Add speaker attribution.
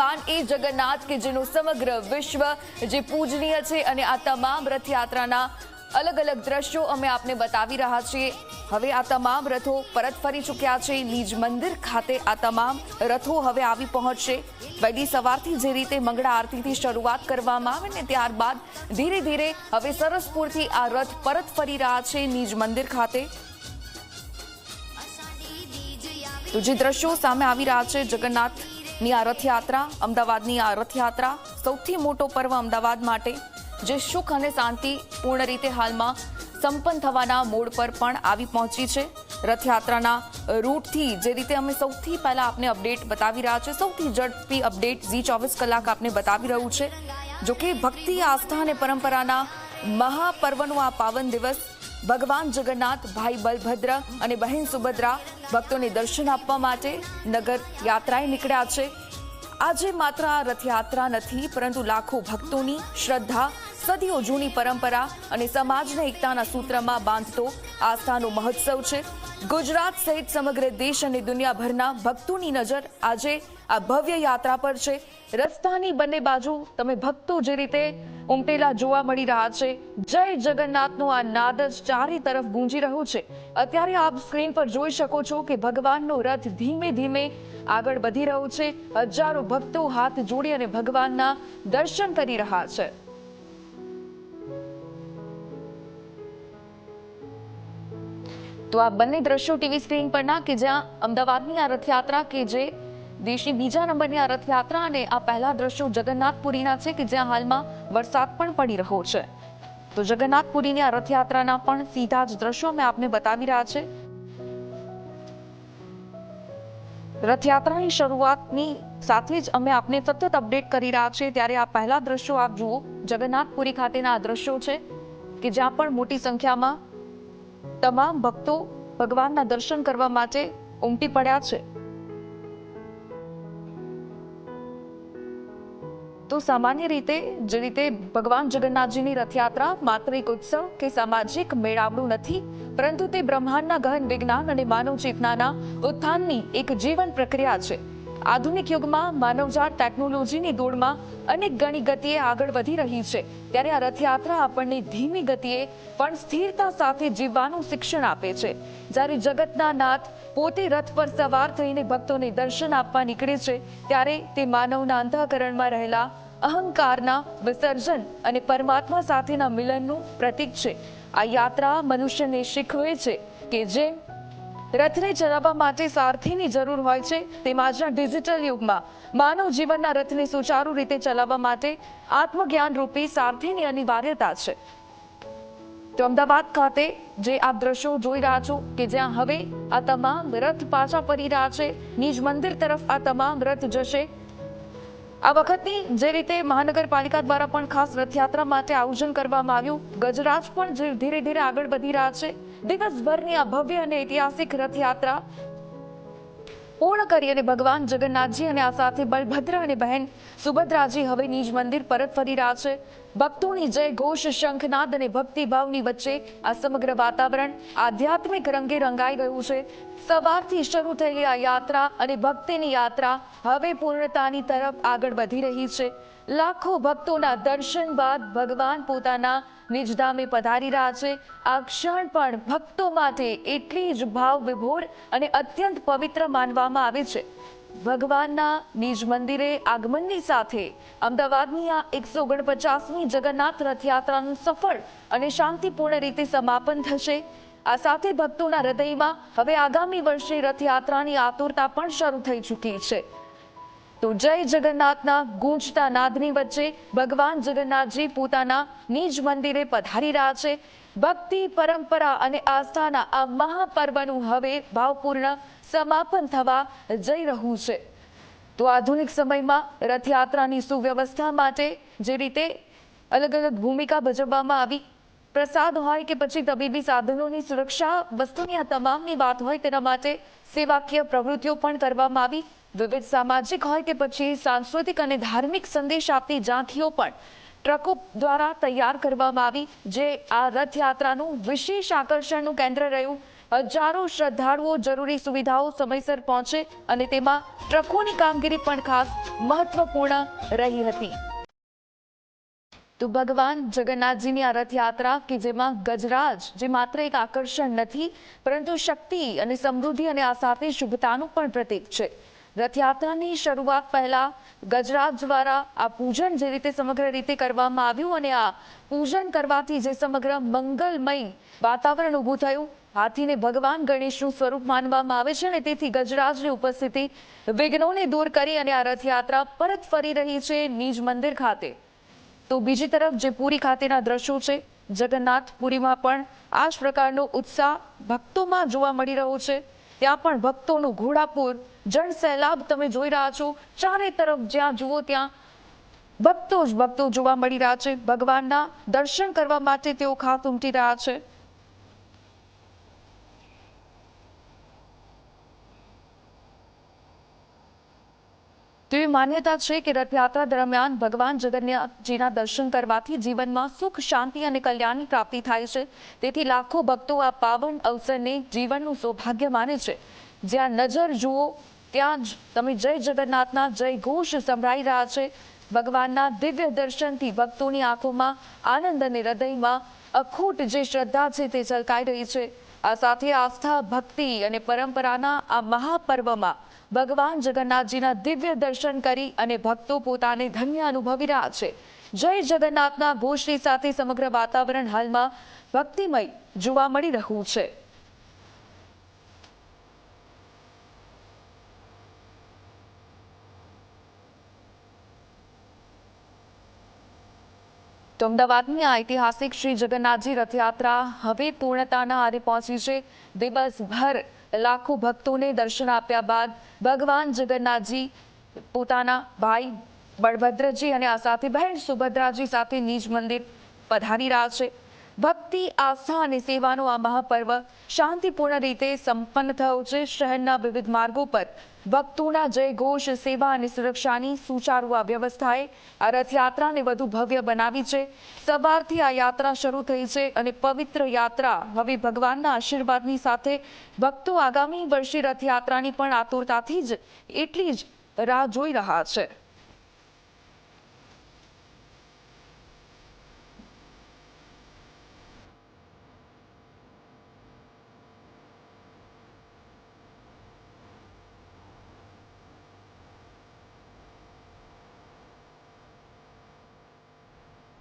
Speaker 1: ભગવાન એ જગન્નાથ કે જેનું સમગ્ર વિશ્વ જે પૂજનીય છે અને આ તમામ રથયાત્રાના અલગ અલગ દ્રશ્યો અમે આપને બતાવી રહ્યા છીએ। હવે આ તમામ રથો પરત ફરી ચૂક્યા છે નિજ મંદિર ખાતે। આ તમામ રથો હવે આવી પહોંચશે। વહેલી સવારથી જે રીતે મંગળા આરતીથી શરૂઆત કરવામાં આવે ને ત્યારબાદ ધીરે ધીરે હવે સરસપુરથી આ રથ પરત ફરી રહ્યા છે નિજ મંદિર ખાતે। તો જે દ્રશ્યો સામે આવી રહ્યા છે જગન્નાથની આ રથયાત્રા, અમદાવાદની આ રથયાત્રા સૌથી મોટો પર્વ અમદાવાદ માટે જે સુખ અને શાંતિ પૂર્ણ રીતે હાલમાં સંપન્ન થવાના મોડ પર પણ આવી પહોંચી છે। રથયાત્રાના રૂટથી જે રીતે અમે સૌથી પહેલા આપને અપડેટ બતાવી રહ્યા છે, સૌથી ઝડપી અપડેટ ઝી 24 કલાક આપને બતાવી રહ્યું છે। જોકે ભક્તિ, આસ્થા અને પરંપરાના મહાપર્વનો આ પાવન દિવસ ભગવાન જગન્નાથ, ભાઈ બલભદ્ર અને બહેન સુભદ્રા ભક્તોને દર્શન આપવા માટે નગર યાત્રાએ નીકળ્યા છે। આજે માત્ર આ રથયાત્રા નથી પરંતુ લાખો ભક્તોની શ્રદ્ધા, સદીઓ જૂની પરંપરા અને સમાજને એકતાના સૂત્રમાં બાંધતો આસ્થાનો મહોત્સવ છે। ગુજરાત સહિત સમગ્ર દેશ અને દુનિયાભરના ભક્તોની નજર આજે આ ભવ્ય યાત્રા પર છે। રસ્તાની બંને બાજુ તમે ભક્તો જે રીતે ઉમટેલા જોવા મળી રહ્યા છે। જય જગન્નાથનો આ નાદ જ ચારે તરફ ગૂંજી રહ્યો છે। અત્યારે આપ સ્ક્રીન પર જોઈ શકો છો કે ભગવાનનો રથ ધીમે ધીમે આગળ વધી રહ્યો છે। હજારો ભક્તો હાથ જોડી અને ભગવાનના દર્શન કરી રહ્યા છે। તો આ બંને દ્રશ્યો ટીવી સ્ક્રીન પરના કે જ્યાં અમદાવાદની આ રથયાત્રા કે જે દેશની બીજા નંબરની આ રથયાત્રા અને આ પહેલા દ્રશ્યો જગન્નાથપુરીના છે કે જ્યાં હાલમાં વરસાદ પણ પડી રહ્યો છે। તો જગન્નાથપુરીની આ રથયાત્રાના પણ સીધા જ દ્રશ્યો અમે આપને બતાવી રહ્યા છે। રથયાત્રાની શરૂઆતની સાથે જ અમે આપને સતત અપડેટ કરી રહ્યા છીએ। ત્યારે આ પહેલા દ્રશ્યો આપ જુઓ, જગન્નાથપુરી ખાતેના આ દ્રશ્યો છે કે જ્યાં પણ મોટી સંખ્યામાં તમામ ભક્તો ભગવાનના દર્શન કરવા માટે ઉમટી પડ્યા છે। તો સામાન્ય રીતે જે રીતે ભગવાન જગન્નાથજીની રથયાત્રા માત્ર એક ઉત્સવ કે સામાજિક મેળાવડું નથી, પરંતુ તે બ્રહ્માંડના ગહન વિજ્ઞાન અને માનવ ચેતનાના ઉત્થાનની એક જીવન પ્રક્રિયા છે। આધુનિક યુગમાં માનવજાત ટેકનોલોજીની દોડમાં અનેક ગણી ગતિએ આગળ વધી રહી છે, ત્યારે આ રથયાત્રા આપણને ધીમી ગતિએ પણ સ્થિરતા સાથે જીવવાનું શિક્ષણ આપે છે। જ્યારે જગતના નાથ પોતે રથ પર સવાર થઈને ભક્તોને દર્શન આપવા નીકળે છે, ત્યારે તે માનવના અંતઃકરણમાં રહેલા અહંકારના વિસર્જન અને પરમાત્મા સાથેના મિલનનું પ્રતીક છે। આ યાત્રા મનુષ્યને શીખવે છે કે જે રથને ચલાવવા માટે સારથીની જરૂર હોય છે, તેમ આજના ડિજિટલ યુગમાં માનવ જીવનના રથને સુચારુ રીતે ચલાવવા માટે આત્મજ્ઞાન રૂપી સારથીની અનિવાર્યતા છે। તો અમદાવાદ ખાતે જે આપ દ્રશ્યો જોઈ રહ્યા છો કે જ્યાં હવે આ તમામ રથ પાછા ફરી રહ્યા છે, નિજ મંદિર તરફ આ તમામ રથ જશે। આ વખતની જે રીતે મહાનગરપાલિકા દ્વારા પણ ખાસ રથયાત્રા માટે આયોજન કરવામાં આવ્યું, ગજરાજ પણ ધીરે ધીરે આગળ વધી રહ્યા છે। દિવસભરની આ ભવ્ય અને ઐતિહાસિક રથયાત્રા પૂર્ણ કરી અને ભગવાન જગન્નાથજી અને આ સાથે બલભદ્ર અને બહેન સુભદ્રાજી હવે નિજ મંદિર પરત ફરી રહ્યા છે। ભક્તોની જય ઘોષ, શંખનાદ અને ભક્તિભાવની વચ્ચે આ સમગ્ર વાતાવરણ આધ્યાત્મિક રંગે રંગાઈ ગયું છે। સવારથી શરૂ થયેલી આ યાત્રા અને ભક્તિની યાત્રા હવે પૂર્ણતાની તરફ આગળ વધી રહી છે। લાખો ભક્તોના દર્શન બાદ ભગવાન પોતાના નિજધામે પધારી રહ્યા છે। આ ક્ષણ પણ ભક્તો માટે એટલી જ ભાવ વિભોર અને અત્યંત પવિત્ર માનવામાં આવે છે। ભગવાનના નિજ મંદિરે આગમનની સાથે અમદાવાદની આ 149મી જગન્નાથ રથયાત્રાનું સફળ અને શાંતિપૂર્ણ રીતે સમાપન થશે। આ સાથે ભક્તોના હૃદયમાં હવે આગામી વર્ષે રથયાત્રાની આતુરતા પણ શરૂ થઈ ચૂકી છે। તો જય જગન્નાથના ગૂંજતા નાદની વચ્ચે ભગવાન જગન્નાથજી પોતાના નિજ મંદિરે પધારી રહ્યા છે। ભક્તિ, પરંપરા અને આસ્થાના આ મહાપર્વનું હવે ભાવપૂર્ણ સમાપન થવા જઈ રહ્યું છે। તો આધુનિક સમયમાં રથયાત્રાની સુવ્યવસ્થા માટે જે રીતે અલગ અલગ ભૂમિકા ભજવવામાં આવી, પ્રસાદ હોય કે પછી તબીબી સાધનોની સુરક્ષા, વસ્તુની આ તમામની વાત હોય, તેના માટે સેવાકીય પ્રવૃત્તિઓ પણ કરવામાં આવી। વિવિધ સામાજિક હોય કે પછી સાંસ્કૃતિક અને ધાર્મિક સંદેશ આપતી ઝાંખીઓ પણ ટ્રકો દ્વારા તૈયાર કરવામાં આવી, જે આ રથયાત્રાનું વિશેષ આકર્ષણનું કેન્દ્ર રહ્યું। હજારો શ્રદ્ધાળુઓ જરૂરી સુવિધાઓ સમયસર પહોંચે અને તેમાં ટ્રકોની કામગીરી પણ ખાસ મહત્વપૂર્ણ રહી હતી. તો ભગવાન જગન્નાથજીની આ રથયાત્રા કે જેમાં ગજરાજ જે માત્ર એક આકર્ષણ નથી પરંતુ શક્તિ અને સમૃદ્ધિ અને આ સાથે શુભતાનું પણ પ્રતીક છે. રથયાત્રાની શરૂઆત પહેલા ગજરાજ દ્વારા આ પૂજન જે રીતે સમગ્ર રીતે કરવામાં આવ્યું અને આ પૂજન કરવાથી જે સમગ્ર મંગલમય વાતાવરણ ઊભું થયું. હાથીને ભગવાન ગણેશનું સ્વરૂપ માનવામાં આવે છે અને તેથી ગજરાજની ઉપસ્થિતિ વિઘ્નોને દૂર કરી અને આ રથયાત્રા પરત ફરી રહી છે નિજ મંદિર ખાતે. તો બીજી તરફ જે પુરી ખાતેના દ્રશ્યો છે, જગન્નાથ પુરીમાં પણ આ જ પ્રકારનો ઉત્સાહ ભક્તોમાં જોવા મળી રહ્યો છે. ત્યાં પણ ભક્તોનું ઘોડાપુર જન સૈલાબ તમે જોઈ રહ્યા છો. ચારે તરફ જ્યાં જુઓ ત્યાં ભક્તો જ ભક્તો જોવા મળી રહ્યા છે. ભગવાનના દર્શન કરવા માટે તેઓ ખાસ ઉમટી રહ્યા છે. તેવી માન્યતા છે કે રથયાત્રા દરમિયાન ભગવાન જગન્નાથજીના દર્શન કરવાથી જીવનમાં સુખ, શાંતિ અને કલ્યાણની પ્રાપ્તિ થાય છે. તેથી લાખો ભક્તો આ પાવન અવસરને જીવનનું સૌભાગ્ય માને છે. જ્યાં નજર જુઓ ત્યાં જ તમે જય જગન્નાથના જય ઘોષ સંભળાઈ રહ્યા છે. ભગવાનના દિવ્ય દર્શનથી ભક્તોની આંખોમાં આનંદ અને હૃદયમાં અખૂટ જે શ્રદ્ધા છે તે ઝલકાઈ રહી છે. આ સાથે આસ્થા, ભક્તિ અને પરંપરાના આ મહાપર્વમાં ભગવાન જગન્નાથજીના દિવ્ય દર્શન કરી અને ભક્તો પોતાને ધન્ય અનુભવી રહ્યા છે. જય જગન્નાથના ઘોષની સાથે સમગ્ર વાતાવરણ હાલમાં ભક્તિમય જોવા મળી રહ્યું છે. તો અમદાવાદની આ ઐતિહાસિક શ્રી જગન્નાથજી રથયાત્રા હવે પૂર્ણતાના આરે પહોંચી છે. દિવસભર લાખો ભક્તોને દર્શન આપ્યા બાદ ભગવાન જગન્નાથજી પોતાના ભાઈ બળભદ્રજી અને આ સાથે બહેન સુભદ્રાજી સાથે નિજ મંદિર પધારી રહ્યા છે. ભક્તિ, આસ્થા અને સેવાનો આ મહાપર્વ શાંતિપૂર્ણ રીતે સંપન્ન થયો છે. શહેરના વિવિધ માર્ગો પર ભક્તોના જયઘોષ, સેવા અને સુરક્ષાની સુચારુ આ વ્યવસ્થાએ આ રથયાત્રાને વધુ ભવ્ય બનાવી છે. સવારથી આ યાત્રા શરૂ થઈ છે અને પવિત્ર યાત્રા હવે ભગવાનના આશીર્વાદની સાથે ભક્તો આગામી વર્ષે રથયાત્રાની પણ આતુરતાથી જ એટલી જ રાહ જોઈ રહ્યા છે.